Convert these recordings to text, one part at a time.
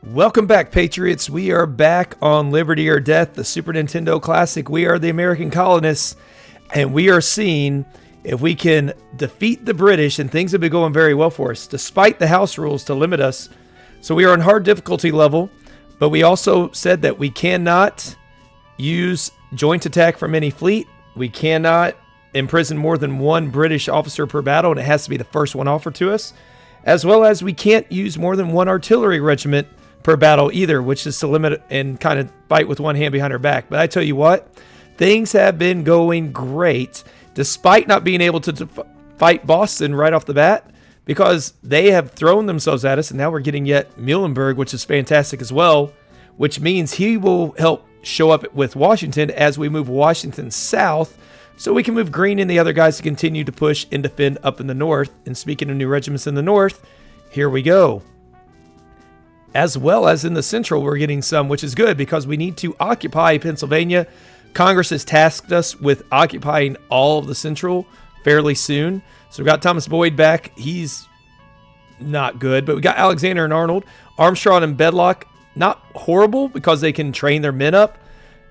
Welcome back, Patriots. We are back on Liberty or Death, the Super Nintendo Classic. We are the American colonists, and we are seeing if we can defeat the British, and things have been going very well for us, despite the house rules to limit us. So we are on hard difficulty level, but we also said that we cannot use joint attack from any fleet. We cannot imprison more than one British officer per battle, and it has to be the first one offered to us. As well as we can't use more than one artillery regiment per battle either, which is to limit and kind of fight with one hand behind our back. But I tell you what, things have been going great, despite not being able to fight Boston right off the bat, because they have thrown themselves at us, and now we're getting yet Muhlenberg, which is fantastic as well, which means he will help show up with Washington as we move Washington south, so we can move Greene and the other guys to continue to push and defend up in the north. And speaking of new regiments in the north, here we go. As well as in the central, we're getting some, which is good because we need to occupy Pennsylvania. Congress has tasked us with occupying all of the central fairly soon. So we've got Thomas Boyd back. He's not good, but we got Alexander and Arnold. Armstrong and Bedlock, not horrible because they can train their men up,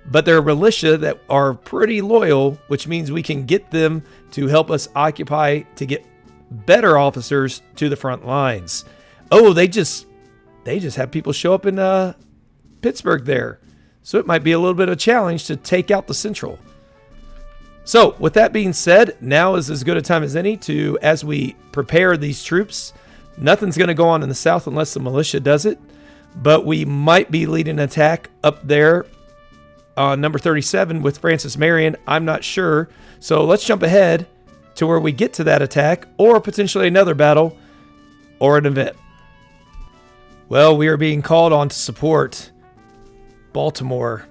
but they're a militia that are pretty loyal, which means we can get them to help us occupy to get better officers to the front lines. Oh, they just have people show up in Pittsburgh there. So it might be a little bit of a challenge to take out the central. So with that being said, now is as good a time as any to, as we prepare these troops, nothing's going to go on in the south unless the militia does it. But we might be leading an attack up there on number 37 with Francis Marion. I'm not sure. So let's jump ahead to where we get to that attack, or potentially another battle or an event. Well, we are being called on to support Baltimore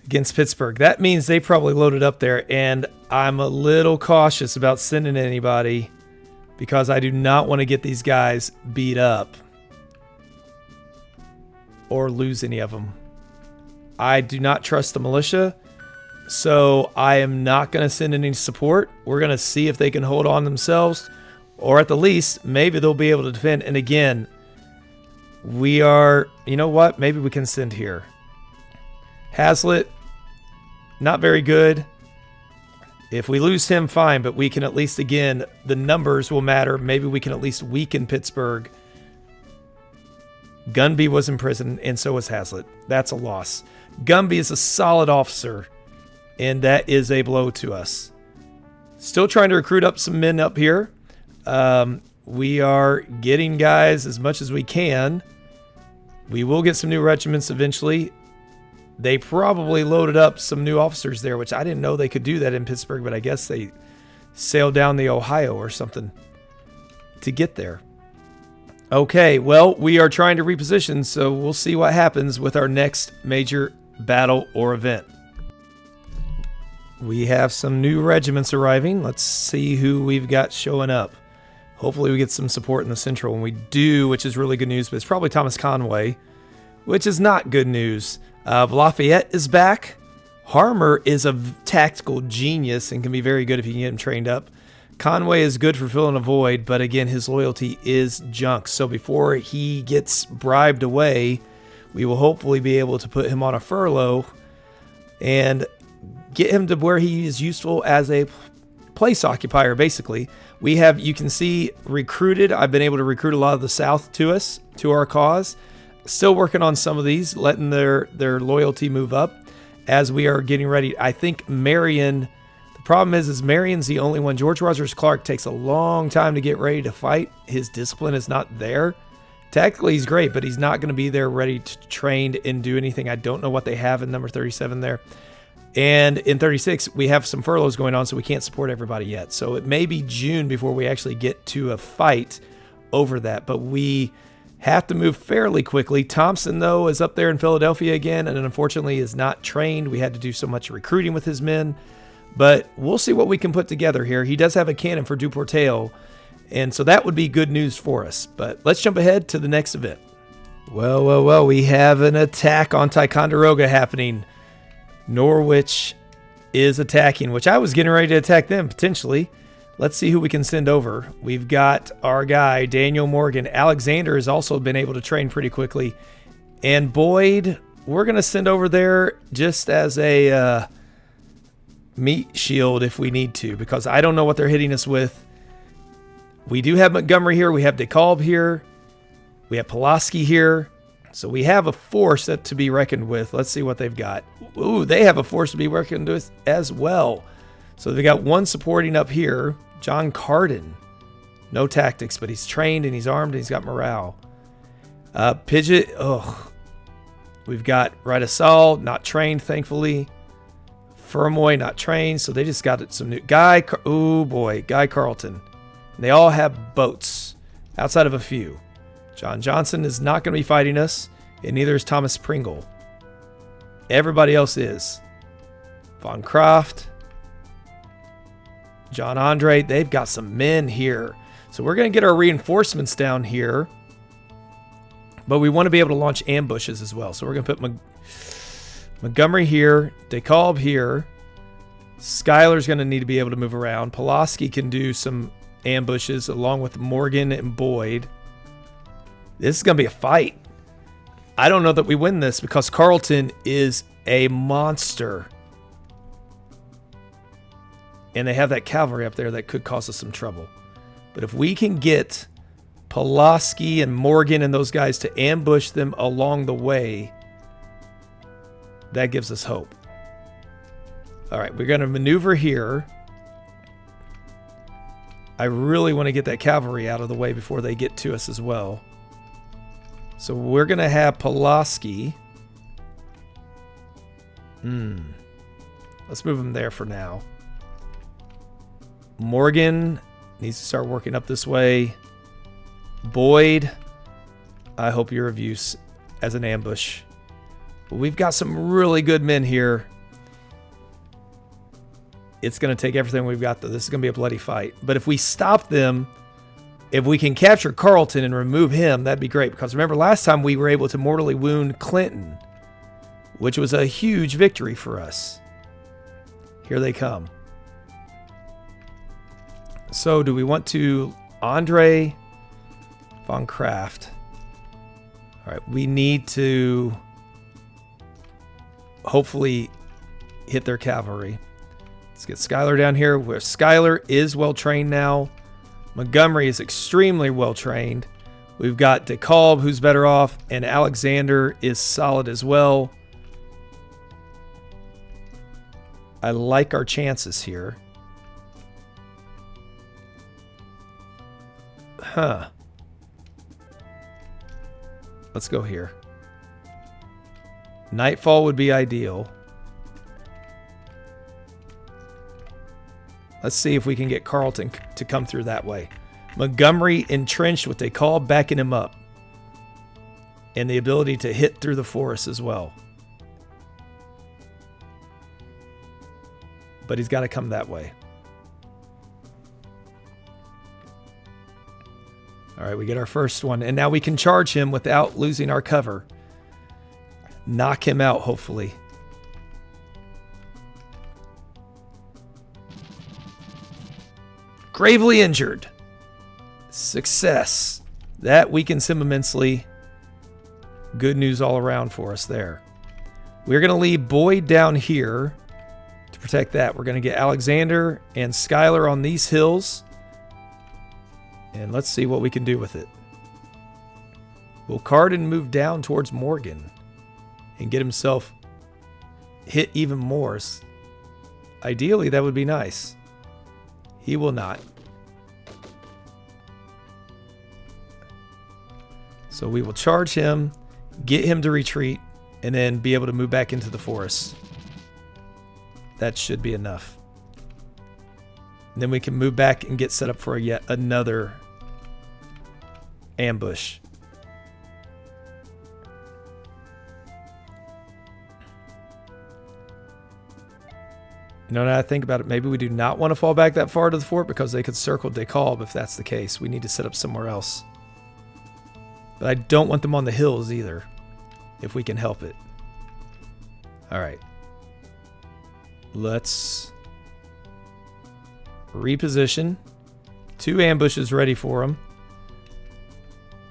against Pittsburgh. That means they probably loaded up there, and I'm a little cautious about sending anybody because I do not want to get these guys beat up or lose any of them. I do not trust the militia, so I am not going to send any support. We're going to see if they can hold on themselves, or at the least, maybe they'll be able to defend. And again, we are, you know what? Maybe we can send here. Hazlitt, not very good. If we lose him, fine, but we can at least, again, the numbers will matter. Maybe we can at least weaken Pittsburgh. Gunby was in prison, and so was Hazlitt. That's a loss. Gunby is a solid officer, and that is a blow to us. Still trying to recruit up some men up here. We are getting guys as much as we can. We will get some new regiments eventually. They probably loaded up some new officers there, which I didn't know they could do that in Pittsburgh, but I guess they sailed down the Ohio or something to get there. Okay, well, we are trying to reposition, so we'll see what happens with our next major battle or event. We have some new regiments arriving. Let's see who we've got showing up. Hopefully we get some support in the central. When we do, which is really good news, but it's probably Thomas Conway, which is not good news. Lafayette is back. Harmer is a tactical genius and can be very good if you can get him trained up. Conway is good for filling a void, but again, his loyalty is junk. So before he gets bribed away, we will hopefully be able to put him on a furlough and get him to where he is useful as a place occupier, basically. We have, you can see, recruited. I've been able to recruit a lot of the South to us, to our cause. Still working on some of these, letting their loyalty move up as we are getting ready. I think Marion, the problem is Marion's the only one. George Rogers Clark takes a long time to get ready to fight. His discipline is not there. Tactically, he's great, but he's not going to be there ready to train and do anything. I don't know what they have in number 37 there. And in 36, we have some furloughs going on, so we can't support everybody yet. So it may be June before we actually get to a fight over that. But we have to move fairly quickly. Thompson, though, is up there in Philadelphia again, and unfortunately is not trained. We had to do so much recruiting with his men. But we'll see what we can put together here. He does have a cannon for Duportail, and so that would be good news for us. But let's jump ahead to the next event. Well, we have an attack on Ticonderoga happening. Norwich is attacking, which I was getting ready to attack them, potentially. Let's see who we can send over. We've got our guy, Daniel Morgan. Alexander has also been able to train pretty quickly. And Boyd, we're going to send over there just as a meat shield if we need to, because I don't know what they're hitting us with. We do have Montgomery here. We have DeKalb here. We have Pulaski here. So we have a force that to be reckoned with. Let's see what they've got. Ooh, they have a force to be reckoned with as well. So they got one supporting up here. John Carleton. No tactics, but he's trained and he's armed and he's got morale. Pidgeot. Oh, we've got Radisal, not trained, thankfully. Fermoy, not trained. So they just got some new Guy. Oh boy, Guy Carleton. And they all have boats outside of a few. John Johnson is not going to be fighting us, and neither is Thomas Pringle. Everybody else is. Von Croft, John Andre, they've got some men here. So we're going to get our reinforcements down here, but we want to be able to launch ambushes as well. So we're going to put Montgomery here, DeKalb here. Schuyler's going to need to be able to move around. Pulaski can do some ambushes along with Morgan and Boyd. This is going to be a fight. I don't know that we win this because Carleton is a monster. And they have that cavalry up there that could cause us some trouble. But if we can get Pulaski and Morgan and those guys to ambush them along the way, that gives us hope. All right, we're going to maneuver here. I really want to get that cavalry out of the way before they get to us as well. So we're going to have Pulaski. Let's move him there for now. Morgan needs to start working up this way. Boyd, I hope you're of use as an ambush. But we've got some really good men here. It's going to take everything we've got, though. This is going to be a bloody fight. But if we stop them, if we can capture Carleton and remove him, that'd be great. Because remember, last time we were able to mortally wound Clinton, which was a huge victory for us. Here they come. So do we want to Andre von Kraft? All right, we need to hopefully hit their cavalry. Let's get Schuyler down here, where Schuyler is well trained now. Montgomery is extremely well trained. We've got DeKalb, who's better off, and Alexander is solid as well. I like our chances here. Huh. Let's go here. Nightfall would be ideal. Let's see if we can get Carleton to come through that way. Montgomery entrenched what they call backing him up. And the ability to hit through the forest as well. But he's got to come that way. All right, we get our first one. And now we can charge him without losing our cover. Knock him out, hopefully. Gravely injured. Success. That weakens him immensely. Good news all around for us there. We're going to leave Boyd down here to protect that. We're going to get Alexander and Schuyler on these hills. And let's see what we can do with it. Will Carleton move down towards Morgan and get himself hit even more? Ideally, that would be nice. He will not. So we will charge him, get him to retreat, and then be able to move back into the forest. That should be enough. And then we can move back and get set up for yet another ambush. You know, now I think about it, maybe we do not want to fall back that far to the fort because they could circle DeKalb if that's the case. We need to set up somewhere else. But I don't want them on the hills either, if we can help it. All right. Let's Reposition. 2 ambushes ready for him.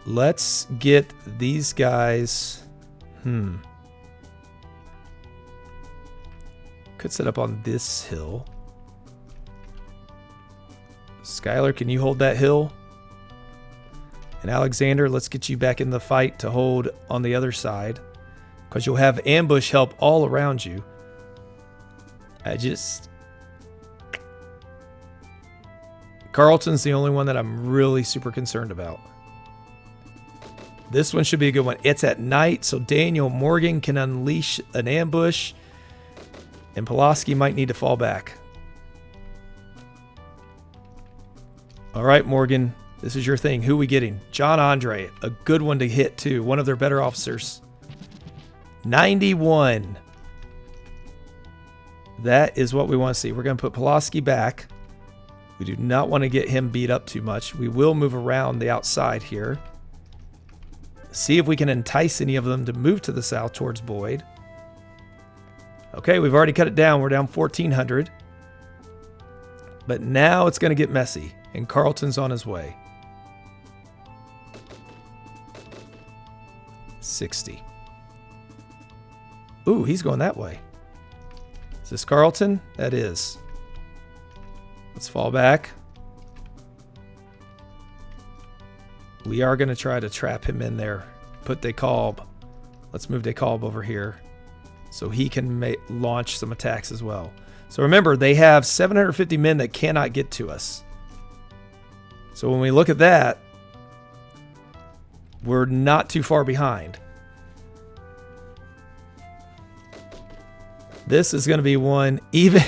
Let's get these guys. Could set up on this hill. Skylar, can you hold that hill? And Alexander, let's get you back in the fight to hold on the other side, because you'll have ambush help all around you. Carleton's the only one that I'm really super concerned about. This one should be a good one. It's at night, so Daniel Morgan can unleash an ambush, and Pulaski might need to fall back. All right, Morgan, this is your thing. Who are we getting? John Andre, a good one to hit too. One of their better officers. 91. That is what we want to see. We're going to put Pulaski back. We do not want to get him beat up too much. We will move around the outside here. See if we can entice any of them to move to the south towards Boyd. Okay, we've already cut it down. We're down 1,400. But now it's going to get messy, and Carleton's on his way. 60. Ooh, he's going that way. Is this Carleton? That is. Let's fall back. We are going to try to trap him in there. Put DeKalb. Let's move DeKalb over here so he can launch some attacks as well. So remember, they have 750 men that cannot get to us. So when we look at that, we're not too far behind. This is going to be one, even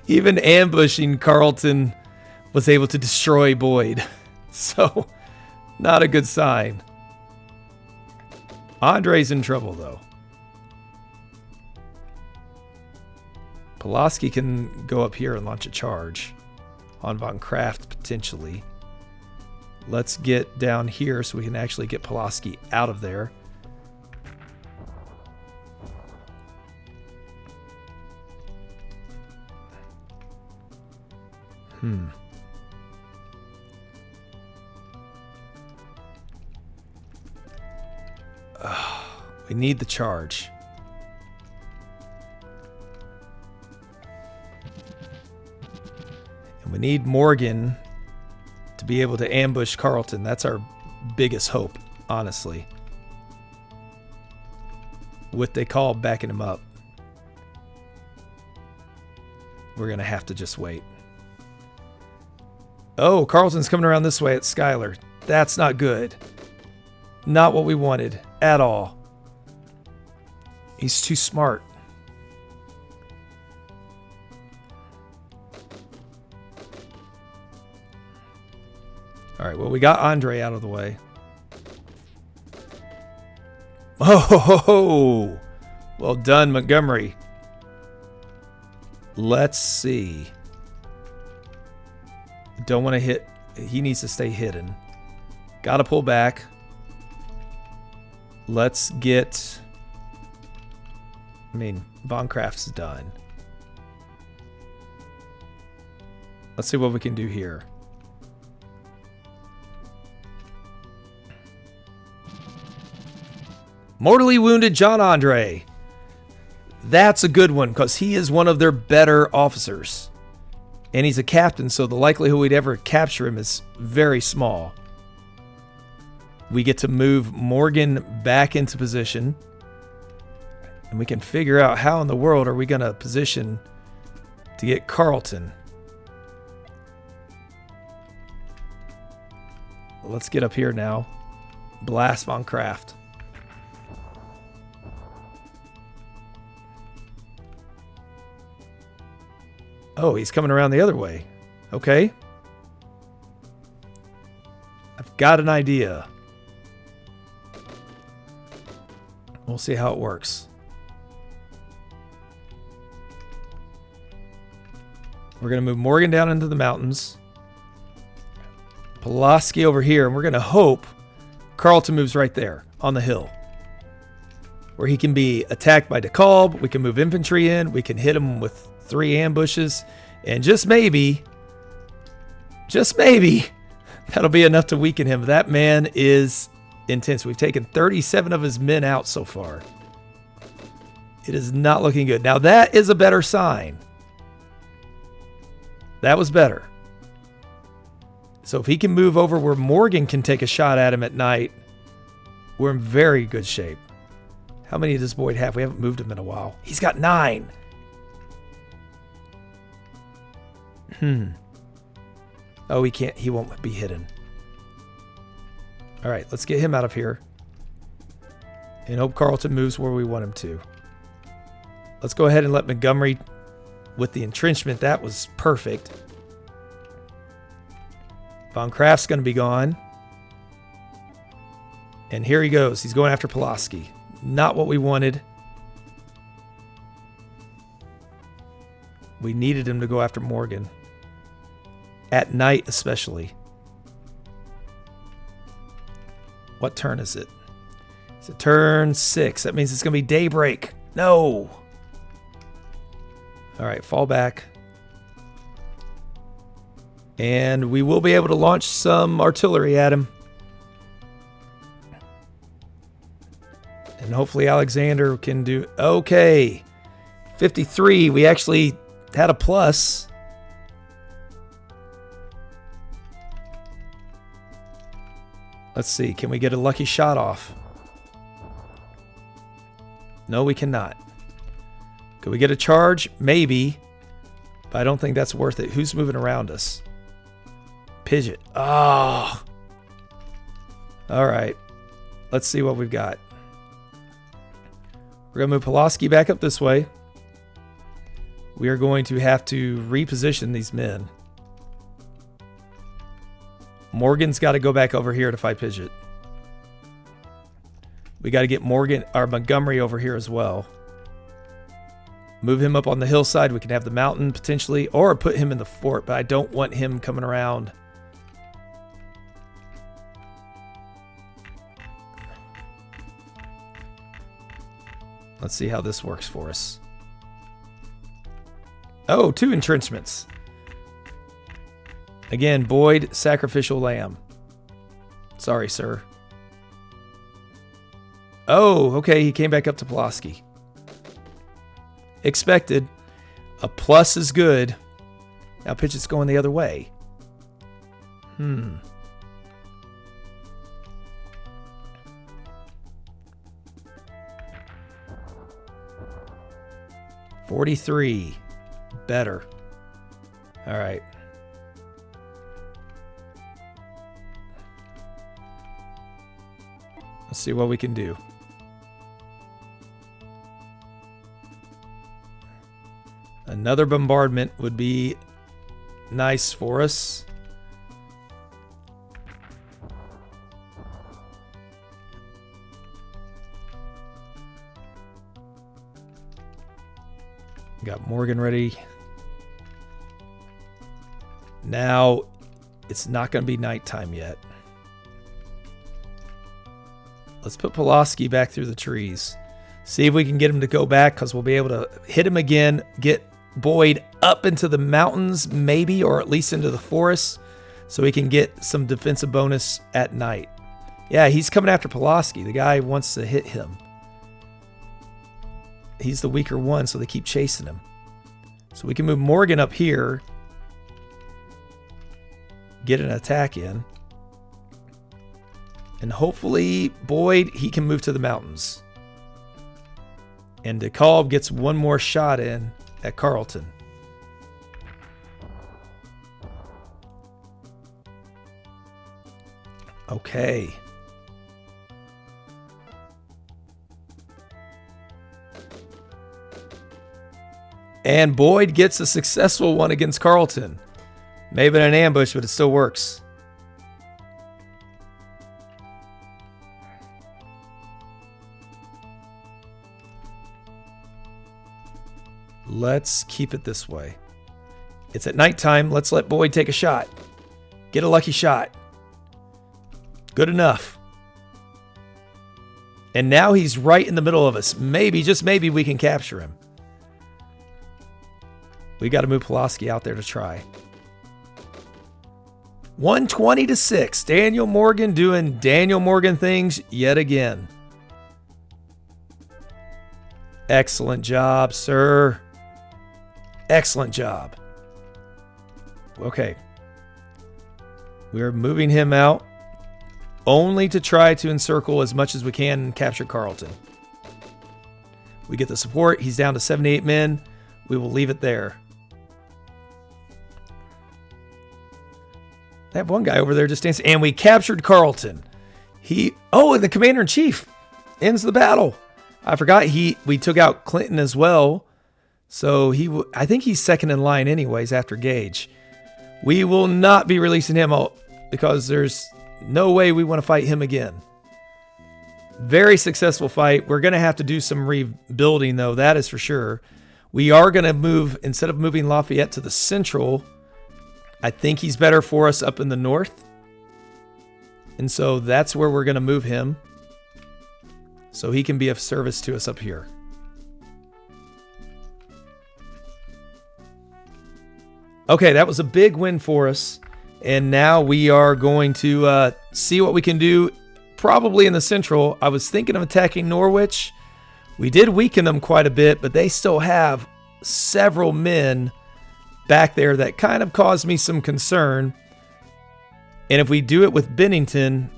ambushing Carleton was able to destroy Boyd. So, not a good sign. Andre's in trouble, though. Pulaski can go up here and launch a charge on Von Kraft, potentially. Let's get down here so we can actually get Pulaski out of there. We need the charge. And we need Morgan to be able to ambush Carleton. That's our biggest hope, honestly. With DeKalb backing him up. We're going to have to just wait. Oh, Carleton's coming around this way at Schuyler. That's not good. Not what we wanted at all. He's too smart. All right, well, we got Andre out of the way. Oh, well done, Montgomery. Let's see. Don't want to hit. He needs to stay hidden. Got to pull back. Let's get... Von Kraft's done. Let's see what we can do here. Mortally wounded John Andre. That's a good one because he is one of their better officers. And he's a captain, so the likelihood we'd ever capture him is very small. We get to move Morgan back into position. And we can figure out how in the world are we going to position to get Carleton. Let's get up here now. Blast Von Kraft. Oh, he's coming around the other way. Okay. I've got an idea. We'll see how it works. We're going to move Morgan down into the mountains. Pulaski over here. And we're going to hope Carleton moves right there on the hill. Where he can be attacked by DeKalb. We can move infantry in. We can hit him with 3 ambushes. And just maybe, that'll be enough to weaken him. That man is intense. We've taken 37 of his men out so far. It is not looking good. Now that is a better sign. That was better. So if he can move over where Morgan can take a shot at him at night, we're in very good shape. How many does Boyd have? We haven't moved him in a while. He's got 9. Oh, he can't. He won't be hidden. All right, let's get him out of here. And hope Carleton moves where we want him to. Let's go ahead and let Montgomery with the entrenchment. That was perfect. Von Kraft's going to be gone. And here he goes. He's going after Pulaski. Not what we wanted. We needed him to go after Morgan. At night, especially. What turn is it? It's a turn 6. That means it's going to be daybreak. No. All right, fall back. And we will be able to launch some artillery at him. And hopefully Alexander can do... Okay. 53. We actually had a plus. Let's see. Can we get a lucky shot off? No, we cannot. Could we get a charge? Maybe. But I don't think that's worth it. Who's moving around us? Pidgeot. Oh. All right. Let's see what we've got. We're going to move Pulaski back up this way. We are going to have to reposition these men. Morgan's got to go back over here to fight Pidgeot. We got to get Montgomery over here as well. Move him up on the hillside. We can have the mountain potentially, or put him in the fort, but I don't want him coming around. Let's see how this works for us. Oh, 2 entrenchments. Again, Boyd, sacrificial lamb. Sorry, sir. Oh, okay, he came back up to Pulaski. Expected. A plus is good. Now Pidgeot's going the other way. 43. Better. All right. Let's see what we can do. Another bombardment would be nice for us. Got Morgan ready. Now, it's not going to be nighttime yet. Let's put Pulaski back through the trees. See if we can get him to go back, because we'll be able to hit him again, get Boyd up into the mountains, maybe, or at least into the forest, so we can get some defensive bonus at night. Yeah, he's coming after Pulaski. The guy wants to hit him. He's the weaker one, so they keep chasing him. So we can move Morgan up here, get an attack in, and hopefully Boyd, he can move to the mountains. And DeKalb gets one more shot in at Carleton. Okay. And Boyd gets a successful one against Carleton. Maybe an ambush, but it still works. Let's keep it this way. It's at nighttime. Let's let Boyd take a shot. Get a lucky shot. Good enough. And now he's right in the middle of us. Maybe, just maybe, we can capture him. We got to move Pulaski out there to try. 120-6. Daniel Morgan doing Daniel Morgan things yet again. Excellent job, sir. Excellent job. Okay. We're moving him out only to try to encircle as much as we can and capture Carleton. We get the support. He's down to 78 men. We will leave it there. I have one guy over there just dancing. And we captured Carleton. And the commander-in-chief ends the battle. I forgot we took out Clinton as well. So I think he's second in line anyways after Gage. We will not be releasing him out because there's no way we want to fight him again. Very successful fight. We're going to have to do some rebuilding though, that is for sure. We are going to move, instead of moving Lafayette to the central, I think he's better for us up in the north. And so that's where we're going to move him. So he can be of service to us up here. Okay, that was a big win for us. And now we are going to see what we can do probably in the central. I was thinking of attacking Norwich. We did weaken them quite a bit, but they still have several men back there that kind of caused me some concern. And if we do it with Bennington,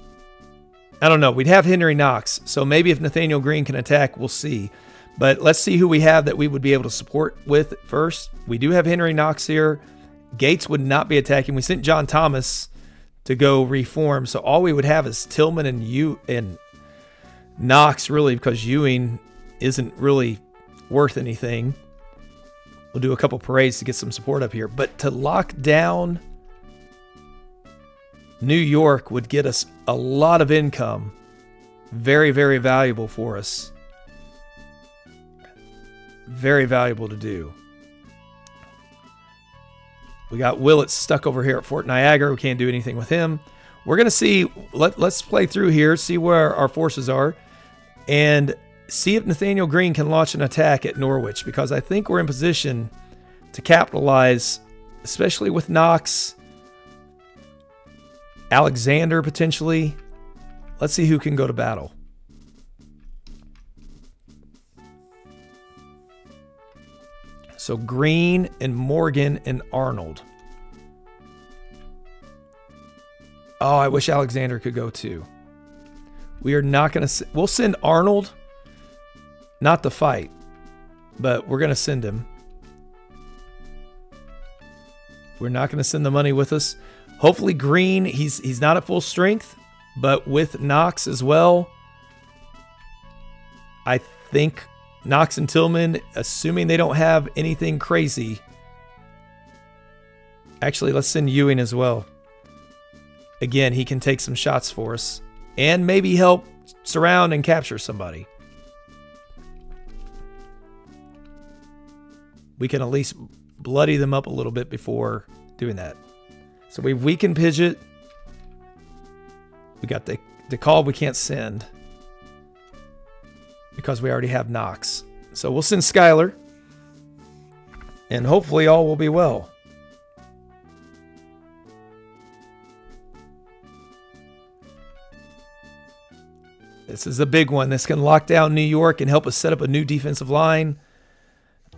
I don't know. We'd have Henry Knox. So maybe if Nathaniel Greene can attack, we'll see. But let's see who we have that we would be able to support with first. We do have Henry Knox here. Gates would not be attacking. We sent John Thomas to go reform. So all we would have is Tillman and Knox, really, because Ewing isn't really worth anything. We'll do a couple parades to get some support up here. But to lock down New York would get us a lot of income. Very, very valuable for us. Very valuable to do. We got Willett stuck over here at Fort Niagara. We can't do anything with him. We're going to see. Let's play through here, see where our forces are, and see if Nathaniel Greene can launch an attack at Norwich, because I think we're in position to capitalize, especially with Knox, Alexander potentially. Let's see who can go to battle. So Greene and Morgan and Arnold. Oh, I wish Alexander could go too. We are not going to... We'll send Arnold, not to fight, but we're going to send him. We're not going to send the money with us. Hopefully Greene, he's not at full strength, but with Knox as well, I think Knox and Tillman, assuming they don't have anything crazy. Actually, let's send Ewing as well. Again, he can take some shots for us and maybe help surround and capture somebody. We can at least bloody them up a little bit before doing that. So we've weakened Pidgeot. We got the call we can't send because we already have Knox. So we'll send Schuyler, and hopefully all will be well. This is a big one. This can lock down New York and help us set up a new defensive line,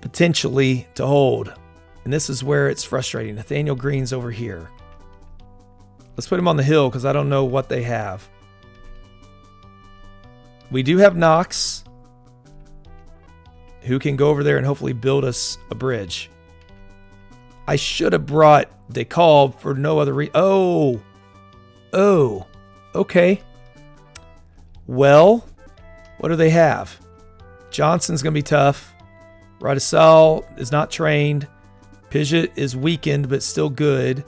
potentially to hold. And this is where it's frustrating. Nathaniel Greene's over here. Let's put him on the hill because I don't know what they have. We do have Knox, who can go over there and hopefully build us a bridge. I should have brought DeKalb for no other reason. Oh, okay. Well, what do they have? Johnson's going to be tough. Radisal is not trained. Pidgeot is weakened, but still good.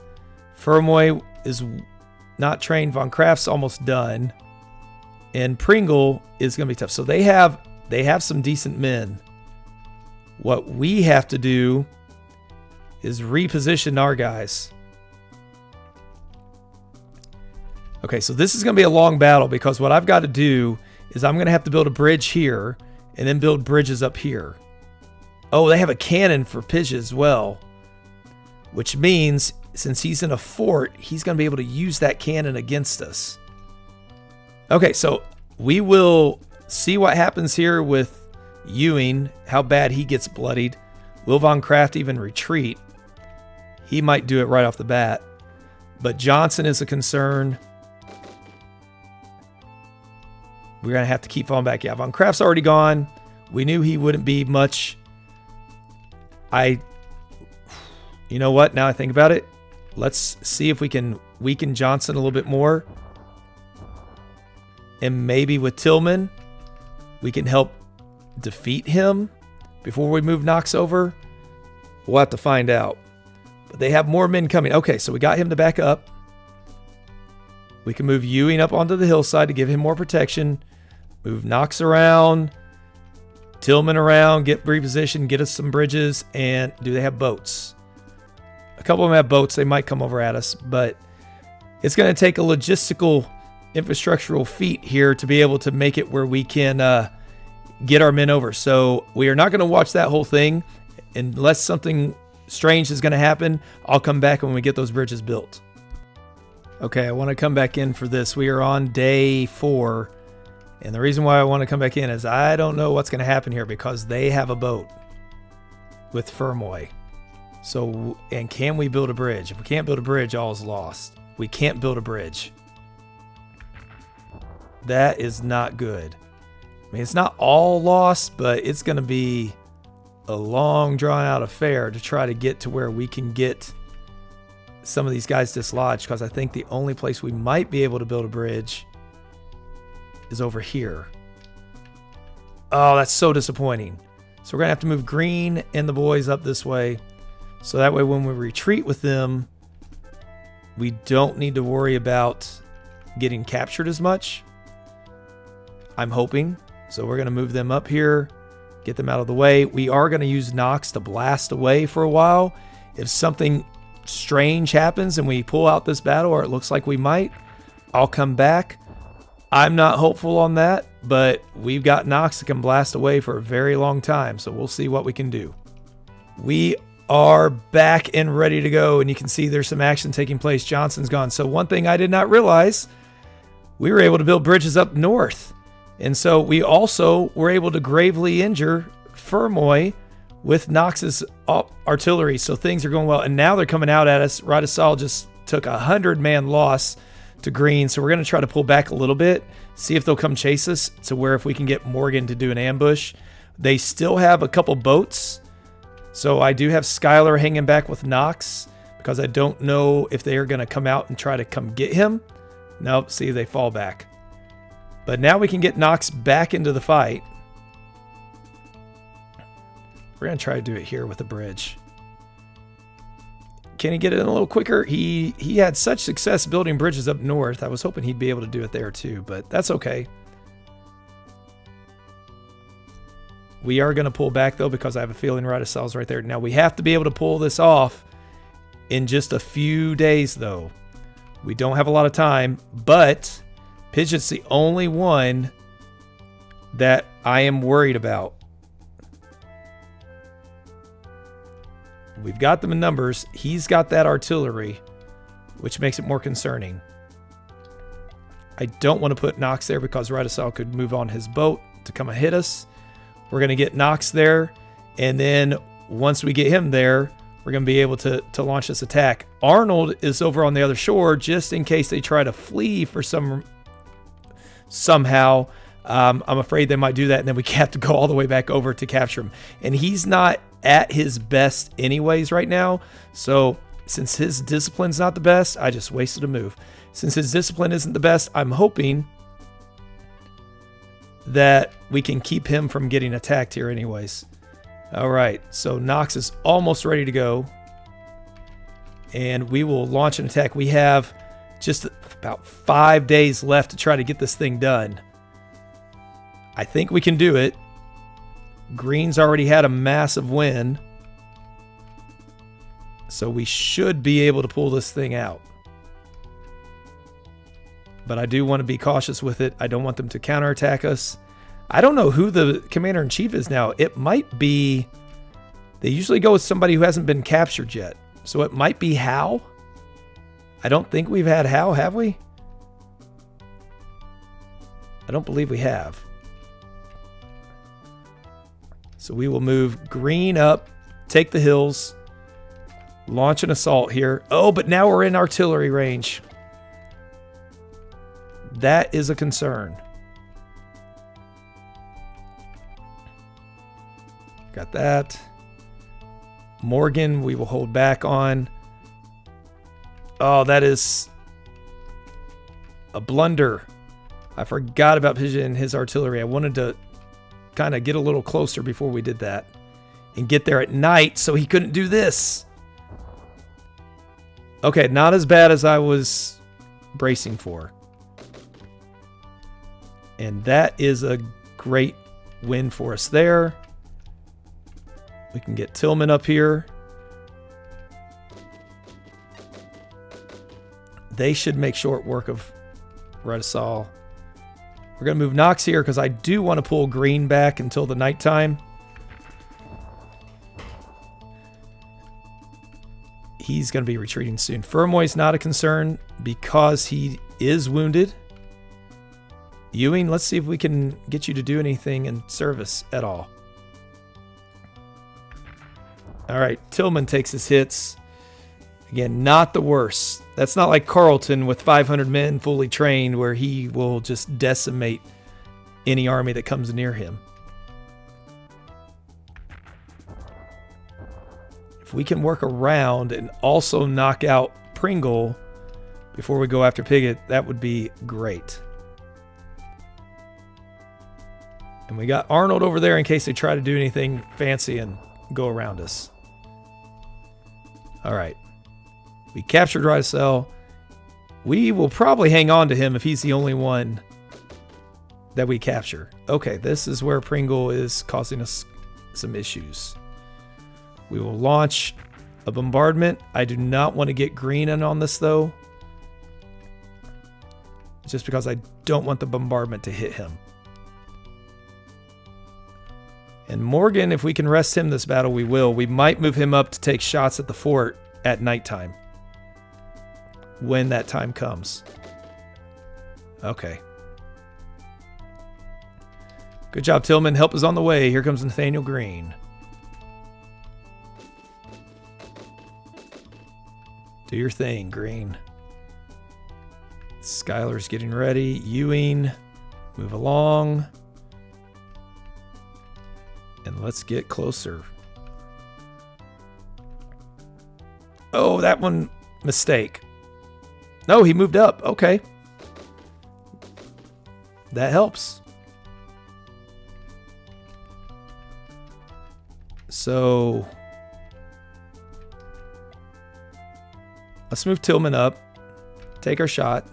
Fermoy is not trained. Von Kraft's almost done. And Pringle is going to be tough. So they have some decent men. What we have to do is reposition our guys. Okay, so this is going to be a long battle because what I've got to do is I'm going to have to build a bridge here and then build bridges up here. Oh, they have a cannon for Pidgeot as well. which means since he's in a fort, he's going to be able to use that cannon against us. Okay, so we will see what happens here with Ewing, how bad he gets bloodied. Will Von Kraft even retreat? He might do it right off the bat. But Johnson is a concern. We're going to have to keep falling back. Yeah, Von Kraft's already gone. We knew he wouldn't be much. You know what? Now I think about it. Let's see if we can weaken Johnson a little bit more. And maybe with Tillman, we can help defeat him before we move Knox over. We'll have to find out. But they have more men coming. Okay, so we got him to back up. We can move Ewing up onto the hillside to give him more protection. Move Knox around. Tillman around. Get repositioned. Get us some bridges. And do they have boats? A couple of them have boats. They might come over at us. But it's going to take a logistical, infrastructural feat here to be able to make it where we can get our men over. So we are not going to watch that whole thing unless something strange is going to happen. I'll come back when we get those bridges built. Okay, I want to come back in for this. We are on day 4. And the reason why I want to come back in is I don't know what's going to happen here because they have a boat with Fermoy. So, and can we build a bridge? If we can't build a bridge, all is lost. We can't build a bridge. That is not good. I mean, it's not all lost, but it's going to be a long, drawn-out affair to try to get to where we can get some of these guys dislodged, because I think the only place we might be able to build a bridge is over here. Oh, that's so disappointing. So we're going to have to move Green and the boys up this way. So that way when we retreat with them, we don't need to worry about getting captured as much. I'm hoping. So we're going to move them up here, get them out of the way. We are going to use Knox to blast away for a while. If something strange happens and we pull out this battle, or it looks like we might, I'll come back. I'm not hopeful on that, but we've got Knox that can blast away for a very long time, so we'll see what we can do. We are back and ready to go, and you can see there's some action taking place. Johnson's gone. So one thing I did not realize, we were able to build bridges up north, and so we also were able to gravely injure Fermoy with Knox's artillery, so things are going well. And now they're coming out at us. Radisal just took a 100-man loss to Green, so we're going to try to pull back a little bit, see if they'll come chase us to where if we can get Morgan to do an ambush. They still have a couple boats, so I do have Schuyler hanging back with Knox because I don't know if they are going to come out and try to come get him. Nope, see, they fall back. But now we can get Knox back into the fight. We're going to try to do it here with the bridge. Can he get it in a little quicker? He had such success building bridges up north. I was hoping he'd be able to do it there too, but that's okay. We are going to pull back though because I have a feeling Radisal's right there. Now we have to be able to pull this off in just a few days though. We don't have a lot of time, but Pidgeot's the only one that I am worried about. We've got them in numbers. He's got that artillery, which makes it more concerning. I don't want to put Knox there because Radisal could move on his boat to come and hit us. We're going to get Knox there, and then once we get him there, we're going to be able to launch this attack. Arnold is over on the other shore just in case they try to flee for somehow. I'm afraid they might do that, and then we have to go all the way back over to capture him. And he's not at his best anyways right now, so since his discipline's not the best, I just wasted a move. Since his discipline isn't the best, I'm hoping that we can keep him from getting attacked here anyways. All right, so Knox is almost ready to go, and we will launch an attack. We have just about 5 days left to try to get this thing done. I think we can do it. Green's already had a massive win, so we should be able to pull this thing out. But I do want to be cautious with it. I don't want them to counterattack us. I don't know who the commander-in-chief is now. It might be... They usually go with somebody who hasn't been captured yet. So it might be Howe. I don't think we've had Howe, have we? I don't believe we have. So we will move green up, take the hills, launch an assault here. Oh, but now we're in artillery range. That is a concern. Got that. Morgan, we will hold back on. Oh, that is a blunder. I forgot about Pigeon and his artillery. I wanted to kind of get a little closer before we did that and get there at night so he couldn't do this. Okay, not as bad as I was bracing for. And that is a great win for us there. We can get Tillman up here. They should make short work of Redasal. We're going to move Knox here because I do want to pull green back until the nighttime. He's going to be retreating soon. Fermoy's not a concern because he is wounded. Ewing, let's see if we can get you to do anything in service at all. All right, Tillman takes his hits. Again, not the worst. That's not like Carleton with 500 men fully trained where he will just decimate any army that comes near him. If we can work around and also knock out Pringle before we go after Piggott, that would be great. And we got Arnold over there in case they try to do anything fancy and go around us. All right. We captured Rydesel. We will probably hang on to him if he's the only one that we capture. Okay, this is where Pringle is causing us some issues. We will launch a bombardment. I do not want to get green in on this, though. Just because I don't want the bombardment to hit him. And Morgan, if we can rest him this battle, we will. We might move him up to take shots at the fort at nighttime. When that time comes. Okay. Good job, Tillman. Help is on the way. Here comes Nathaniel Green. Do your thing, Green. Schuyler's getting ready. Ewing, move along. And let's get closer. Oh, that one, mistake. No, he moved up. Okay. That helps. So let's move Tillman up. Take our shot.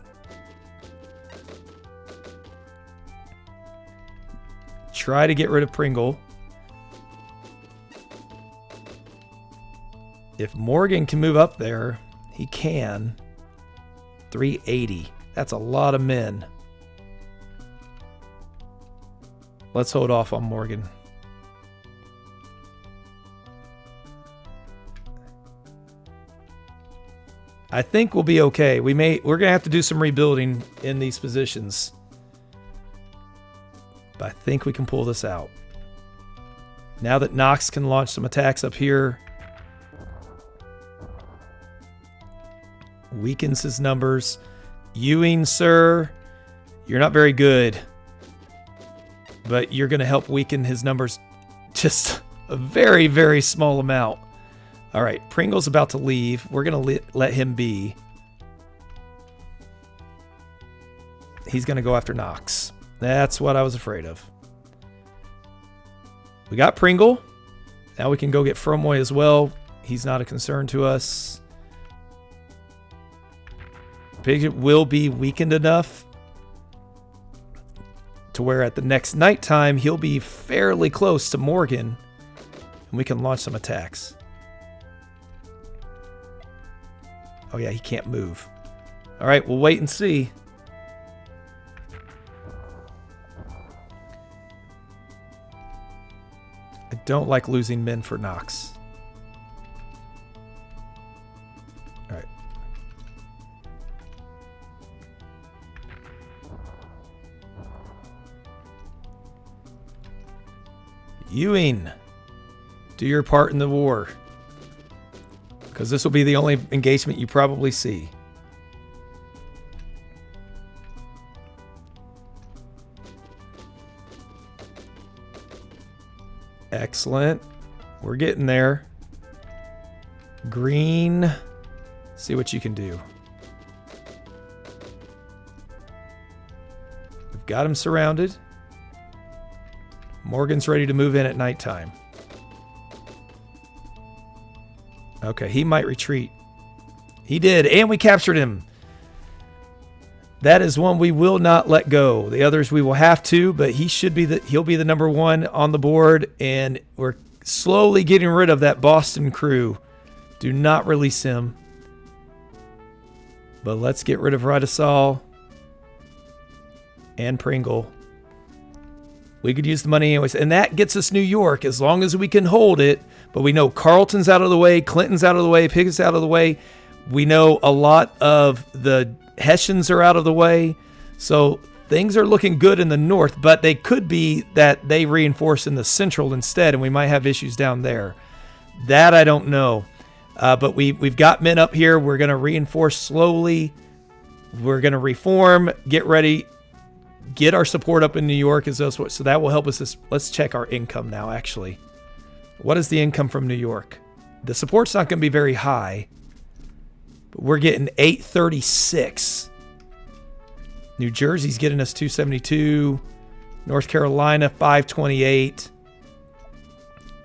Try to get rid of Pringle. If Morgan can move up there, he can. 380. That's a lot of men. Let's hold off on Morgan. I think we'll be okay. We're going to have to do some rebuilding in these positions. But I think we can pull this out. Now that Knox can launch some attacks up here, weakens his numbers. Ewing, sir, you're not very good. But you're going to help weaken his numbers just a very, very small amount. All right, Pringle's about to leave. We're going to let him be. He's going to go after Knox. That's what I was afraid of. We got Pringle. Now we can go get Fermoy as well. He's not a concern to us. Piggott will be weakened enough to where at the next nighttime he'll be fairly close to Morgan and we can launch some attacks. Oh yeah, he can't move. All right, we'll wait and see. I don't like losing men for Knox. Ewing, do your part in the war. Because this will be the only engagement you probably see. Excellent. We're getting there. Green. See what you can do. We've got him surrounded. Morgan's ready to move in at nighttime. Okay, he might retreat. He did, and we captured him. That is one we will not let go. The others we will have to, but he'll be the number one on the board, and we're slowly getting rid of that Boston crew. Do not release him. But let's get rid of Radisal and Pringle. We could use the money anyways, and that gets us New York as long as we can hold it. But we know Carleton's out of the way, Clinton's out of the way, Pickett's out of the way. We know a lot of the Hessians are out of the way. So things are looking good in the north, but they could be that they reinforce in the central instead, and we might have issues down there. That I don't know. But we've got men up here. We're going to reinforce slowly. We're going to reform, get ready, get our support up in New York. So that will help us. Let's check our income now, actually. What is the income from New York? The support's not going to be very high, but we're getting 836. New Jersey's getting us 272. North Carolina, 528.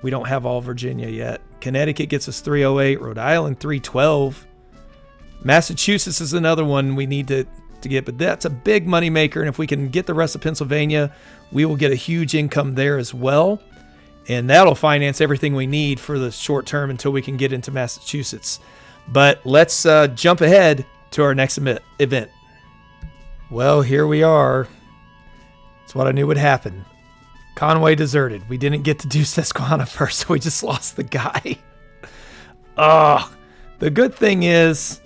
We don't have all Virginia yet. Connecticut gets us 308. Rhode Island, 312. Massachusetts is another one we need to get, but that's a big money maker. And if we can get the rest of Pennsylvania, we will get a huge income there as well. And that'll finance everything we need for the short term until we can get into Massachusetts. But let's jump ahead to our next event. Well, here we are. It's what I knew would happen. Conway deserted. We didn't get to do Susquehanna first, so we just lost the guy. The good thing is,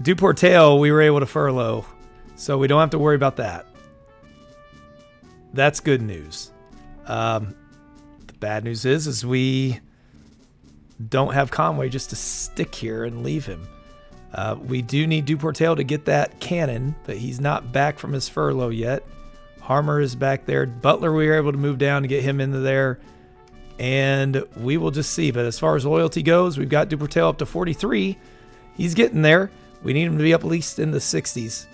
Duportail, we were able to furlough, so we don't have to worry about that. That's good news. The bad news is we don't have Conway just to stick here and leave him. We do need Duportail to get that cannon, but he's not back from his furlough yet. Harmer is back there. Butler, we were able to move down to get him into there, and we will just see. But as far as loyalty goes, we've got Duportail up to 43. He's getting there. We need him to be up at least in the 60s,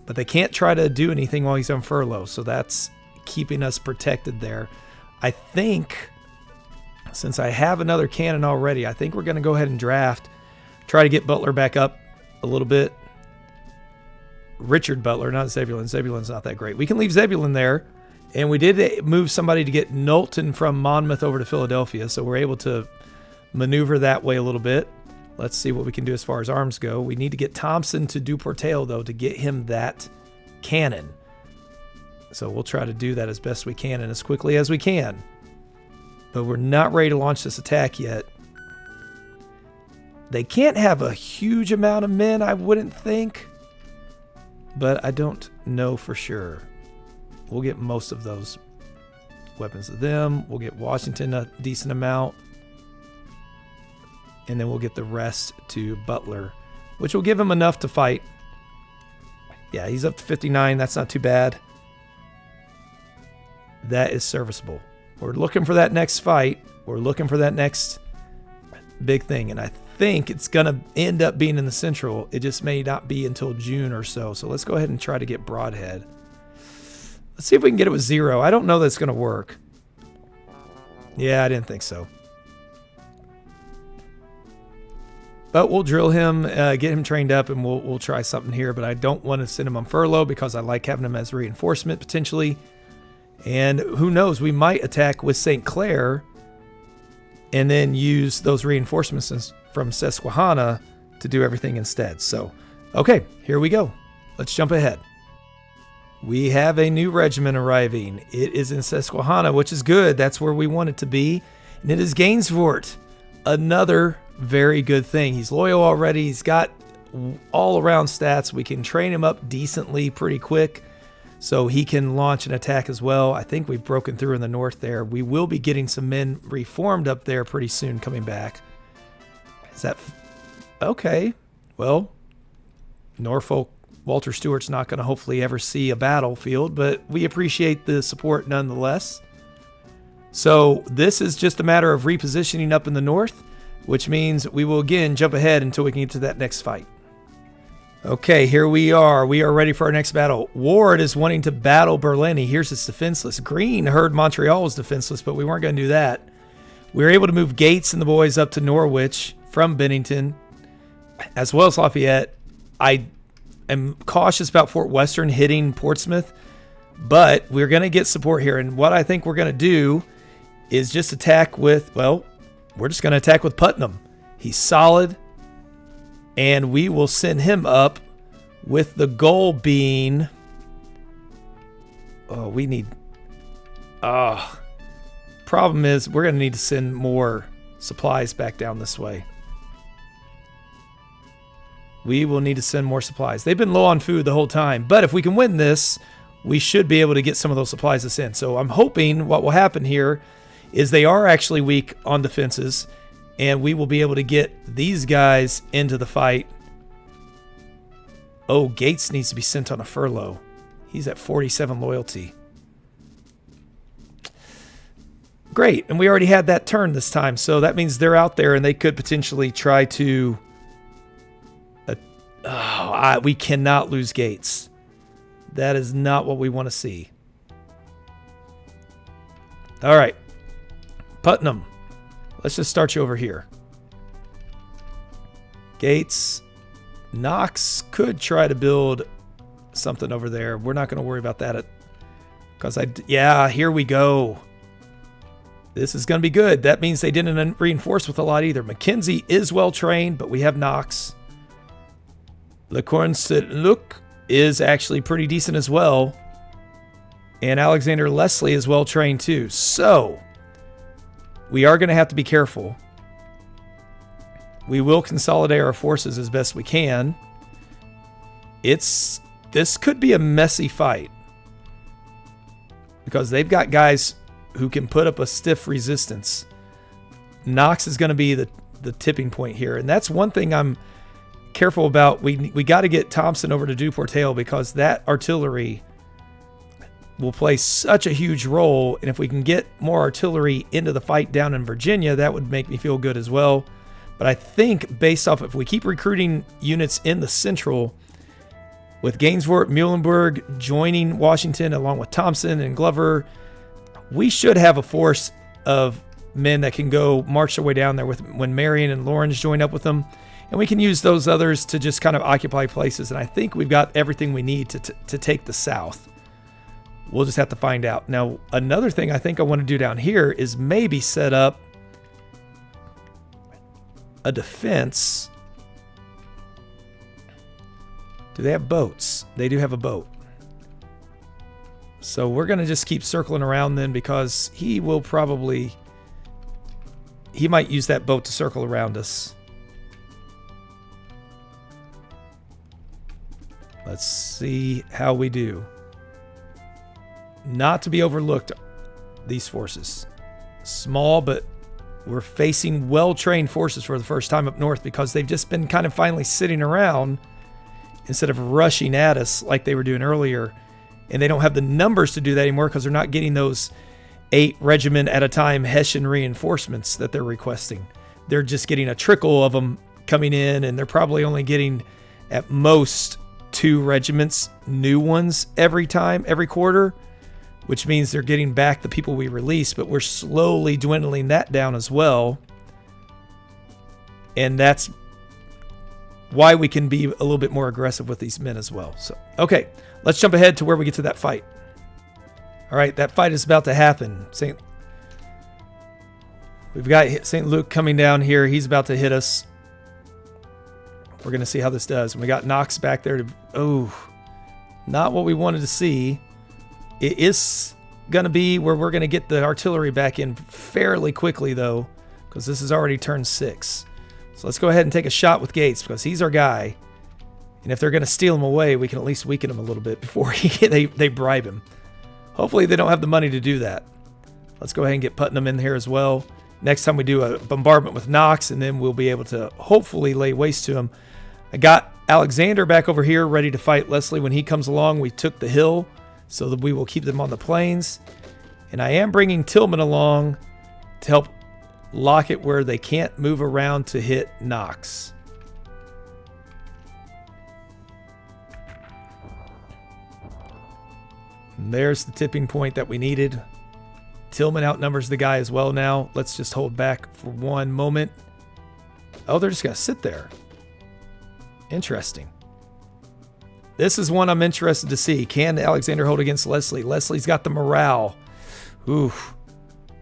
but they can't try to do anything while he's on furlough, so that's keeping us protected there. I think, since I have another cannon already, I think we're going to go ahead and draft, try to get Butler back up a little bit. Richard Butler, not Zebulon. Zebulon's not that great. We can leave Zebulon there, and we did move somebody to get Knowlton from Monmouth over to Philadelphia, so we're able to maneuver that way a little bit. Let's see what we can do as far as arms go. We need to get Thompson to Duportail, though, to get him that cannon. So we'll try to do that as best we can and as quickly as we can. But we're not ready to launch this attack yet. They can't have a huge amount of men, I wouldn't think. But I don't know for sure. We'll get most of those weapons to them. We'll get Washington a decent amount. And then we'll get the rest to Butler, which will give him enough to fight. Yeah, he's up to 59. That's not too bad. That is serviceable. We're looking for that next fight. We're looking for that next big thing. And I think it's going to end up being in the Central. It just may not be until June or so. So let's go ahead and try to get Broadhead. Let's see if we can get it with 0. I don't know that's going to work. Yeah, I didn't think so. But we'll drill him, get him trained up, and we'll try something here. But I don't want to send him on furlough because I like having him as reinforcement potentially. And who knows, we might attack with St. Clair and then use those reinforcements from Susquehanna to do everything instead. So, okay, here we go. Let's jump ahead. We have a new regiment arriving. It is in Susquehanna, which is good. That's where we want it to be. And it is Gainsfort. Another very good thing. He's loyal already. He's got all-around stats. We can train him up decently pretty quick. so he can launch an attack as well. I think we've broken through in the north there. We will be getting some men reformed up there pretty soon coming back. Is that... Okay. Well, Norfolk, Walter Stewart's not going to hopefully ever see a battlefield, but we appreciate the support nonetheless. So this is just a matter of repositioning up in the north, which means we will again jump ahead until we can get to that next fight. Okay, here we are. We are ready for our next battle. Ward is wanting to battle Berlin. He hears it's defenseless. Green heard Montreal was defenseless, but we weren't going to do that. We were able to move Gates and the boys up to Norwich from Bennington, as well as Lafayette. I am cautious about Fort Western hitting Portsmouth, but we're going to get support here. And what I think we're going to do is just attack with, well, we're just going to attack with Putnam. He's solid. And we will send him up with the goal being... Oh, we need... Problem is, we're going to need to send more supplies back down this way. We will need to send more supplies. They've been low on food the whole time. But if we can win this, we should be able to get some of those supplies to send. So I'm hoping what will happen here is they are actually weak on defenses. And we will be able to get these guys into the fight. Oh, Gates needs to be sent on a furlough. He's at 47 loyalty. Great. And we already had that turn this time. So that means they're out there and they could potentially try to... we cannot lose Gates. That is not what we want to see. All right. Putnam. Let's just start you over here. Gates. Knox could try to build something over there. We're not going to worry about that. Yeah, here we go. This is going to be good. That means they didn't reinforce with a lot either. Mackenzie is well trained, but we have Knox. Lecorne-St-Luc is actually pretty decent as well. And Alexander Leslie is well trained too. So... we are going to have to be careful. We will consolidate our forces as best we can. This could be a messy fight. Because they've got guys who can put up a stiff resistance. Knox is going to be the tipping point here. And that's one thing I'm careful about. We got to get Thompson over to Duportail because that artillery will play such a huge role, and if we can get more artillery into the fight down in Virginia, that would make me feel good as well. But I think based off, if we keep recruiting units in the central, with Gainsfort, Muhlenberg joining Washington along with Thompson and Glover, we should have a force of men that can go march their way down there when Marion and Lawrence join up with them. And we can use those others to just kind of occupy places. And I think we've got everything we need to take the South. We'll just have to find out. Now, another thing I think I want to do down here is maybe set up a defense. Do they have boats? They do have a boat. So we're going to just keep circling around then because he will probably... he might use that boat to circle around us. Let's see how we do. Not to be overlooked, these forces. Small, but we're facing well-trained forces for the first time up north because they've just been kind of finally sitting around instead of rushing at us like they were doing earlier. And they don't have the numbers to do that anymore because they're not getting those 8 regiment at a time Hessian reinforcements that they're requesting. They're just getting a trickle of them coming in, and they're probably only getting at most 2 regiments, new ones every quarter, which means they're getting back the people we released, but we're slowly dwindling that down as well. And that's why we can be a little bit more aggressive with these men as well. So, okay, let's jump ahead to where we get to that fight. All right, that fight is about to happen. We've got St. Luke coming down here. He's about to hit us. We're going to see how this does. And we got Knox back there. Not what we wanted to see. It is going to be where we're going to get the artillery back in fairly quickly, though, because this is already turn 6. So let's go ahead and take a shot with Gates because he's our guy. And if they're going to steal him away, we can at least weaken him a little bit before they bribe him. Hopefully they don't have the money to do that. Let's go ahead and get Putnam in here as well. Next time we do a bombardment with Knox, and then we'll be able to hopefully lay waste to him. I got Alexander back over here ready to fight Leslie when he comes along. We took the hill so that we will keep them on the plains. And I am bringing Tillman along to help lock it where they can't move around to hit Knox. And there's the tipping point that we needed. Tillman outnumbers the guy as well now. Let's just hold back for one moment. Oh, they're just going to sit there. Interesting. This is one I'm interested to see. Can Alexander hold against Leslie? Leslie's got the morale. Oof.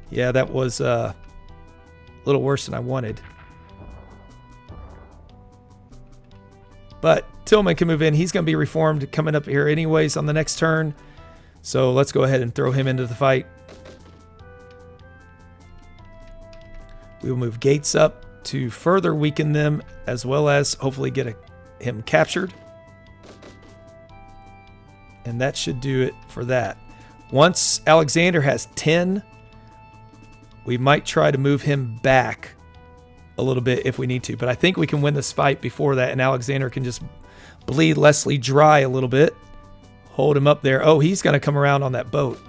Yeah, that was a little worse than I wanted. But Tillman can move in. He's going to be reformed coming up here anyways on the next turn. So let's go ahead and throw him into the fight. We will move Gates up to further weaken them, as well as hopefully get him captured. And that should do it for that. Once Alexander has 10, we might try to move him back a little bit if we need to. But I think we can win this fight before that, and Alexander can just bleed Leslie dry a little bit. Hold him up there. Oh, he's going to come around on that boat.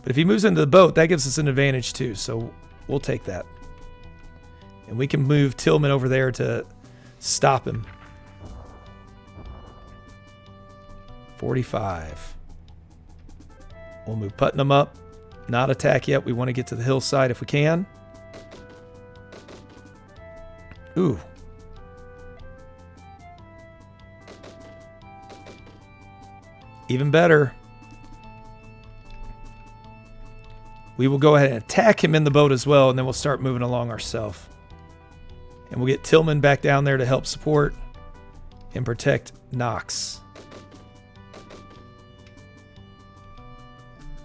But if he moves into the boat, that gives us an advantage too. So we'll take that. And we can move Tillman over there to stop him. 45. We'll move Putnam up. Not attack yet. We want to get to the hillside if we can. Ooh. Even better. We will go ahead and attack him in the boat as well, and then we'll start moving along ourselves. And we'll get Tillman back down there to help support and protect Knox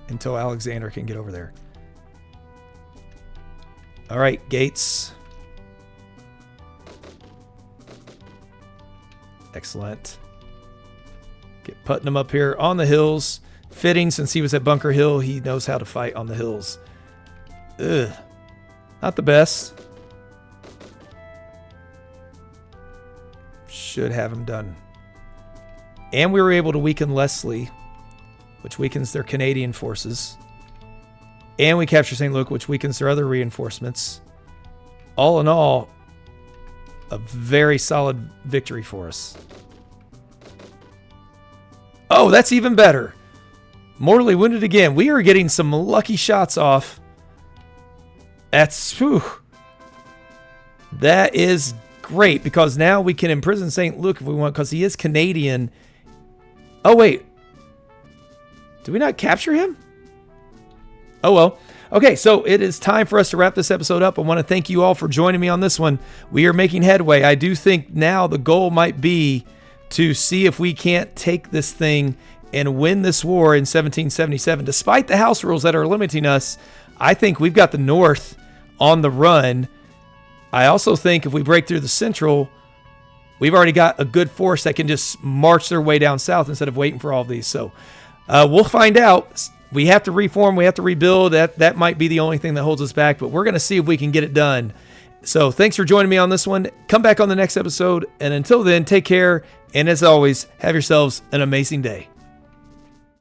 until Alexander can get over there. All right, Gates. Excellent. Get Putnam up here on the hills. Fitting, since he was at Bunker Hill, he knows how to fight on the hills. Ugh. Not the best. Should have him done. And we were able to weaken Leslie, which weakens their Canadian forces. And we capture St. Luke, which weakens their other reinforcements. All in all, a very solid victory for us. Oh, that's even better. Mortally wounded again. We are getting some lucky shots off. That is great, because now we can imprison St. Luke if we want, because he is Canadian. Oh, wait. Did we not capture him? Oh, well. Okay, so it is time for us to wrap this episode up. I want to thank you all for joining me on this one. We are making headway. I do think now the goal might be to see if we can't take this thing and win this war in 1777. Despite the house rules that are limiting us, I think we've got the North on the run. I also think if we break through the Central, we've already got a good force that can just march their way down south instead of waiting for all of these. So we'll find out. We have to reform. We have to rebuild. That might be the only thing that holds us back, but we're going to see if we can get it done. So thanks for joining me on this one. Come back on the next episode. And until then, take care. And as always, have yourselves an amazing day.